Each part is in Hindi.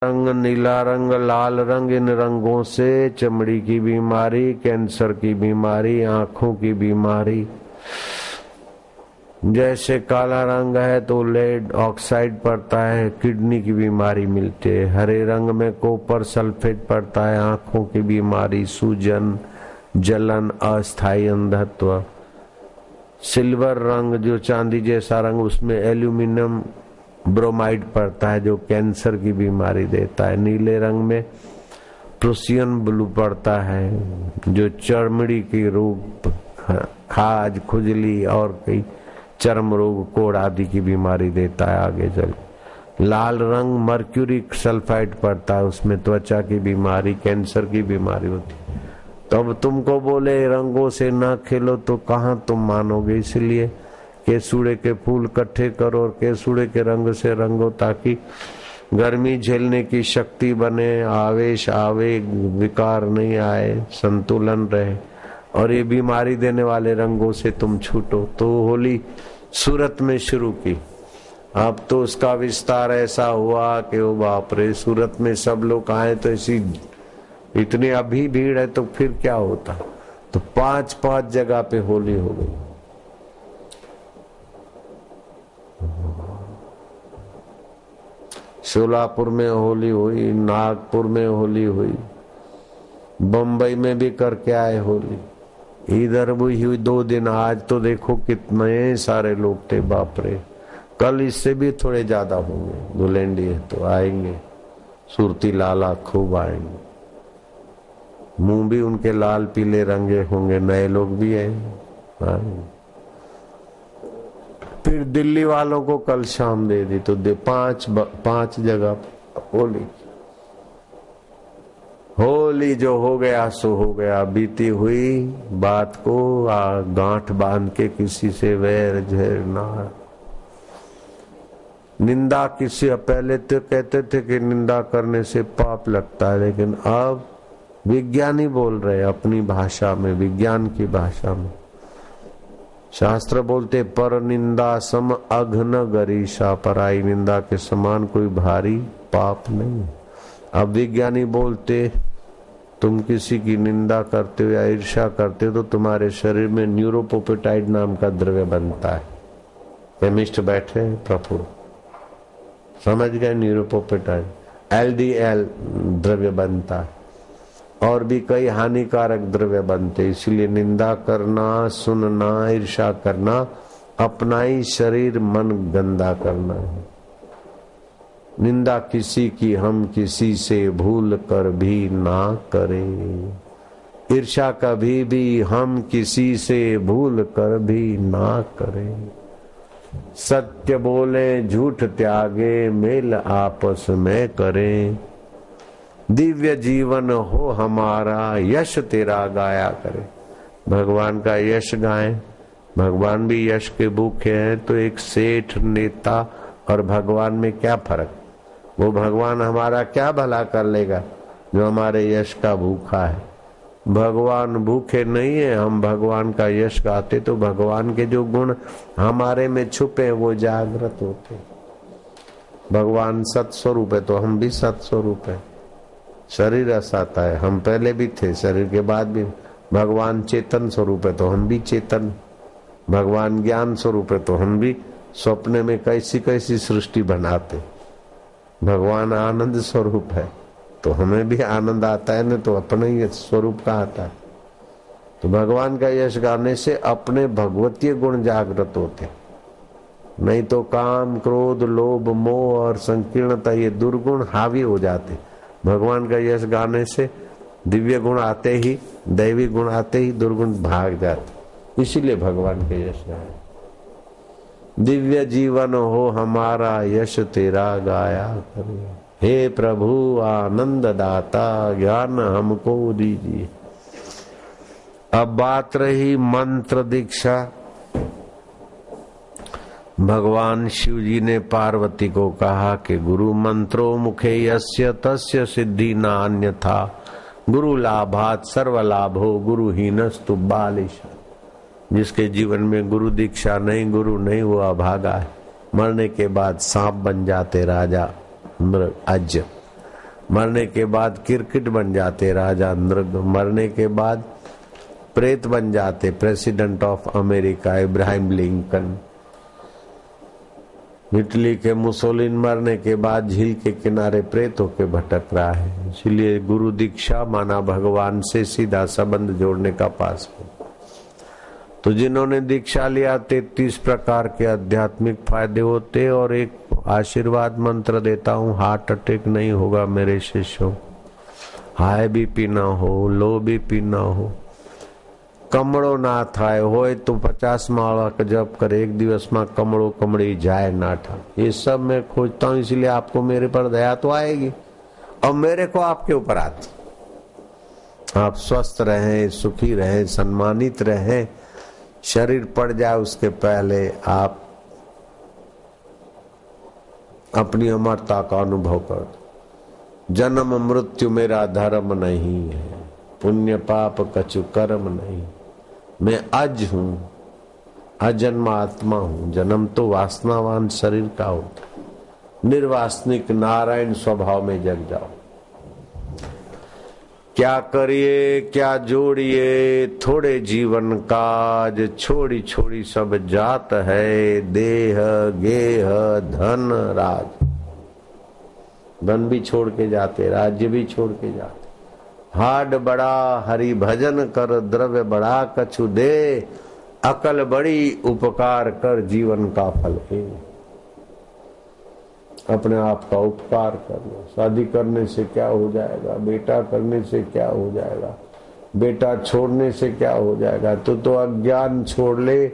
रंग, नीला रंग, लाल रंग, इन रंगों से चमड़ी की बीमारी, कैंसर की बीमारी, आंखों की बीमारी। जैसे काला रंग है तो लेड ऑक्साइड पड़ता है, किडनी की बीमारी मिलती है। हरे रंग में कॉपर सल्फेट पड़ता है, आंखों की बीमारी, सूजन, जलन, अस्थायी अंधत्व। सिल्वर रंग जो चांदी जैसा रंग, उसमें एल्यूमिनियम ब्रोमाइड पड़ता है जो कैंसर की बीमारी देता है। नीले रंग में प्रूसियन ब्लू पड़ता है जो चमड़ी की रोग, खाज, खुजली और कई चर्म रोग, कोढ़ आदि की बीमारी देता है आगे चल। लाल रंग मर्क्यूरिक सल्फाइड पड़ता है, उसमें त्वचा की बीमारी, कैंसर की बीमारी होती है। तब तुमको बोले रंगों से ना खेलो तो कहाँ तुम मानोगे। इसलिए केसुड़े के फूल इकट्ठे करो और केसुड़े के रंग से रंगो, ताकि गर्मी झेलने की शक्ति बने, आवेश आवे, विकार नहीं आए, संतुलन रहे और ये बीमारी देने वाले रंगों से तुम छूटो। तो होली सूरत में शुरू की। अब तो उसका विस्तार ऐसा हुआ कि वो बाप रे, सूरत में सब लोग आए तो ऐसी इतनी अभी भीड़ है तो फिर क्या होता। तो 5-5 जगह पे होली हो गई। सोलापुर में होली हुई, नागपुर में होली हुई, बम्बई में भी करके आए होली, इधर भी हुई 2 दिन। आज तो देखो कितने सारे लोग थे, बाप रे। कल इससे भी थोड़े ज्यादा होंगे। धुलेंडी है तो आएंगे, सुरती लाला खूब आएंगे, मुंह भी उनके लाल पीले रंगे होंगे, नए लोग भी हैं। फिर दिल्ली वालों को कल शाम दे दी तो 5 जगह होली। होली जो हो गया सो हो गया, बीती हुई बात को गांठ बांध के किसी से वैर झेर ना। निंदा किसी, पहले तो कहते थे कि निंदा करने से पाप लगता है, लेकिन अब विज्ञानी बोल रहे अपनी भाषा में, विज्ञान की भाषा में। शास्त्र बोलते पर निंदा सम अघन गरीषा, पराई निंदा के समान कोई भारी पाप नहीं। अब विज्ञानी बोलते तुम किसी की निंदा करते हो या ईर्ष्या करते हो तो तुम्हारे शरीर में न्यूरोपोपेटाइड नाम का द्रव्य बनता है। केमिस्ट बैठे प्रफुल्ल, समझ गए, न्यूरोपोपेटाइड LDL द्रव्य बनता है और भी कई हानिकारक द्रव्य बनते। इसलिए निंदा करना, सुनना, ईर्ष्या करना अपना ही शरीर मन गंदा करना है। निंदा किसी की हम किसी से भूल कर भी ना करें, ईर्ष्या कभी भी हम किसी से भूल कर भी ना करें। सत्य बोले, झूठ त्यागे, मेल आपस में करें। दिव्य जीवन हो हमारा, यश तेरा गाया करे। भगवान का यश गाएं। भगवान भी यश के भूखे हैं, तो एक सेठ, नेता और भगवान में क्या फर्क। वो भगवान हमारा क्या भला कर लेगा जो हमारे यश का भूखा है। भगवान भूखे नहीं है। हम भगवान का यश गाते तो भगवान के जो गुण हमारे में छुपे वो जागृत होते। भगवान सत्स्वरूप है तो हम भी सत्स्वरूप है। शरीर असाता है, हम पहले भी थे, शरीर के बाद भी। भगवान चेतन स्वरूप है तो हम भी चेतन। भगवान ज्ञान स्वरूप है तो हम भी स्वप्न में कैसी कैसी सृष्टि बनाते। भगवान आनंद स्वरूप है तो हमें भी आनंद आता है न, तो अपने ही स्वरूप का आता है। तो भगवान का यश गाने से अपने भगवतीय गुण जागृत होते, नहीं तो काम, क्रोध, लोभ, मोह और संकीर्णता ये दुर्गुण हावी हो जाते। भगवान का यश गाने से दिव्य गुण आते ही, दैवी गुण आते ही दुर्गुण भाग जाते। इसीलिए भगवान के यश गाए। दिव्य जीवन हो हमारा, यश तेरा गाया करे। हे प्रभु आनंद दाता, ज्ञान हमको दीजिए। अब बात रही मंत्र दीक्षा। भगवान शिव जी ने पार्वती को कहा कि गुरु मंत्रो मुखे यस्य तस्य सिद्धि न अन्यथा, गुरु लाभात सर्व लाभो गुरुहीनस्तु बालिश। जिसके जीवन में गुरु दीक्षा नहीं, गुरु नहीं, वो अभागा है। मरने के बाद सांप बन जाते राजा मृग अज। मरने के बाद किरकिट बन जाते राजा नृग, मरने के बाद प्रेत बन जाते president of America Ibrahim Lincoln. Italy के मुसोलिन मरने के बाद झील के किनारे प्रेत होके भटक रहा है। इसलिए गुरु दीक्षा माना भगवान से सीधा संबंध जोड़ने का पासपोर्ट। तो जिन्होंने दीक्षा लिया 33 प्रकार के आध्यात्मिक फायदे होते। और एक आशीर्वाद मंत्र देता हूँ, हार्ट अटैक नहीं होगा मेरे शिष्यों, हाई बीपी ना हो, लो बीपी ना हो, कमड़ो ना थाय होए तो 50 माला का जप करे, एक दिवस में कमड़ो कमड़ी जाए ना था। ये सब मैं खोजता हूँ, इसलिए आपको मेरे पर दया तो आएगी और मेरे को आपके ऊपर आती। आप स्वस्थ रहें, सुखी रहें, सम्मानित रहें, शरीर पड़ जाए उसके पहले आप अपनी अमरता का अनुभव कर दो। जन्म मृत्यु मेरा धर्म नहीं है, पुण्य पाप कछु कर्म नहीं, मैं अज हूं, अजन्म आत्मा हूं। जन्म तो वासनावान शरीर का होता, निर्वासनिक नारायण स्वभाव में जग जाओ। क्या करिए क्या जोड़िए थोड़े जीवन काज, छोड़ी छोड़ी सब जात है, देह गेह धन राज। धन भी छोड़ के जाते, राज्य भी छोड़ के जाते। हाड बड़ा हरि भजन कर, द्रव्य बड़ा कछु दे, अकल बड़ी उपकार कर, जीवन का फल है। अपने आप का उपकार कर लो। शादी करने से क्या हो जाएगा, बेटा करने से क्या हो जाएगा, बेटा छोड़ने से क्या हो जाएगा। तो अज्ञान छोड़ ले,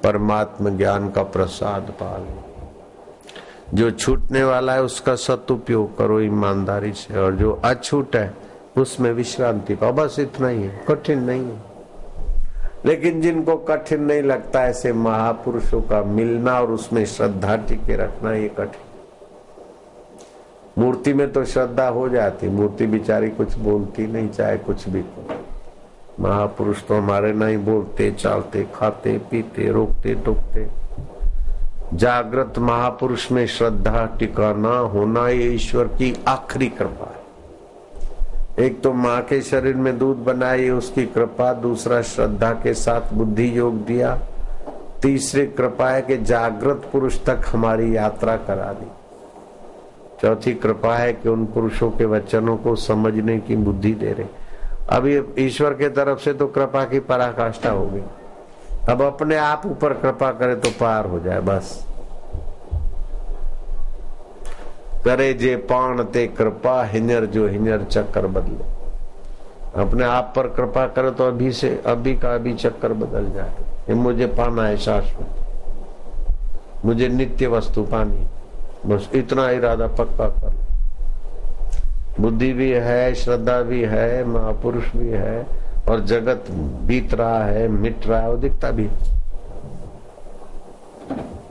परमात्मा ज्ञान का प्रसाद पा ले। जो छूटने वाला है उसका सदुपयोग करो ईमानदारी से, और जो अछूट है उसमें विश्रांति पाओ। बस इतना ही है, कठिन नहीं है। लेकिन जिनको कठिन नहीं लगता ऐसे महापुरुषों का मिलना और उसमें श्रद्धा टिके रखना, ये कठिन। मूर्ति में तो श्रद्धा हो जाती, मूर्ति बिचारी कुछ बोलती नहीं, चाहे कुछ भी करो। महापुरुष तो हमारे नहीं बोलते, चालते, खाते, पीते, रोकते टोकते। जागृत महापुरुष में श्रद्धा टिकाना होना, ये ईश्वर की आखिरी कृपा है। एक तो माँ के शरीर में दूध बनाई, उसकी कृपा। दूसरा श्रद्धा के साथ बुद्धि योग दिया। तीसरी कृपा है कि जागृत पुरुष तक हमारी यात्रा करा दी। चौथी कृपा है कि उन पुरुषों के वचनों को समझने की बुद्धि दे रहे। अब ये ईश्वर के तरफ से तो कृपा की पराकाष्ठा होगी। अब अपने आप ऊपर कृपा करे तो पार हो जाए। बस करे जे पाण ते कृपा, हिनर जो हिनर चक्कर बदले। अपने आप पर कृपा करे तो अभी से अभी का अभी चक्कर बदल जाए। ये मुझे पाना है शाश्वत, मुझे नित्य वस्तु पानी, बस इतना इरादा पक्का कर। बुद्धि भी है, श्रद्धा भी है, महापुरुष भी है, और जगत बीत रहा है, मिट रहा है, वो दिखता भी।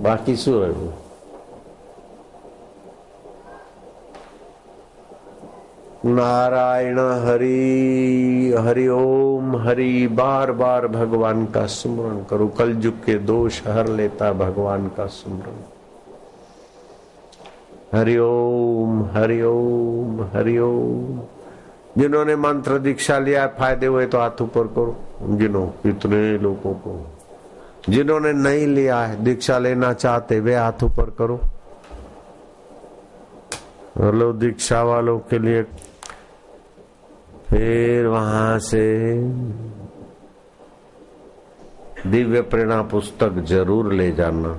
बाकी शू है? नारायण हरि हरि ओम हरि। बार बार भगवान का सुमरण करो। कलयुग के दोष हर लेता भगवान का सुमरण। हरि ओम हरि ओम हरि ओम। जिन्होंने मंत्र दीक्षा लिया फायदे हुए तो हाथ ऊपर करो। गिनो कितने लोगों को। जिन्होंने नहीं लिया है, दीक्षा लेना चाहते, वे हाथ ऊपर करो। हेलो दीक्षा वालों के लिए। फिर वहां से दिव्य प्रेरणा पुस्तक जरूर ले जाना।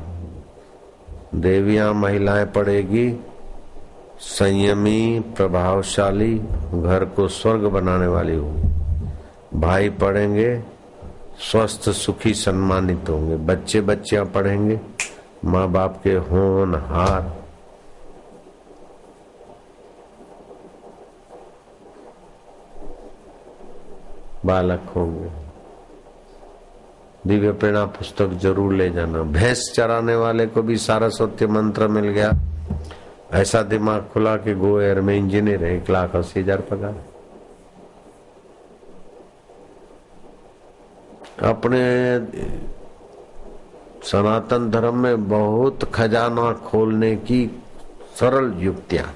देवियां महिलाएं पढ़ेगी, संयमी प्रभावशाली, घर को स्वर्ग बनाने वाली होगी। भाई पढ़ेंगे, स्वस्थ सुखी सम्मानित होंगे। बच्चे बच्चियां पढ़ेंगे, माँ बाप के होनहार बालक होंगे। दिव्य प्रेरणा पुस्तक जरूर ले जाना। भैंस चराने वाले को भी सारस्वती मंत्र मिल गया। ऐसा दिमाग खुला कि गो एयर में इंजीनियर है, 1,80,000 पगार। अपने सनातन धर्म में बहुत खजाना खोलने की सरल युक्तियां।